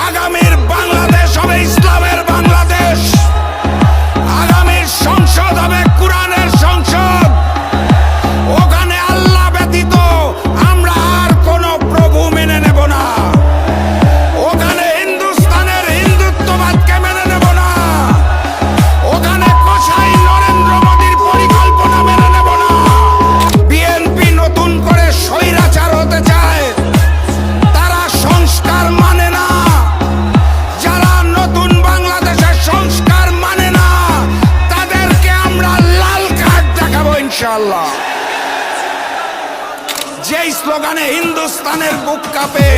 আগামীর বাংলাদেশ হবে ইসলামের বাংলাদেশ, আগামীর সংসদ হবে কোরআনের সংসদ। ওখানে আল্লাহ ব্যতীত আমরা আর কোনো প্রভু মেনে নেব না। ওখানে হিন্দুস্তানের হিন্দুত্ববাদকে মেনে নেব না। ওখানে কসাই নরেন্দ্র মোদীর পরিকল্পনা মেনে নেব না। বিএনপি নতুন করে স্বৈরাচার হতে চায়, তারা সংস্কার মানে না। যারা নতুন বাংলাদেশের সংস্কার মানে না, তাদেরকে আমরা লাল কার্ড দেখাবো ইনশাআল্লাহ। যেই স্লোগানে হিন্দুস্তানের বুক কাঁপে,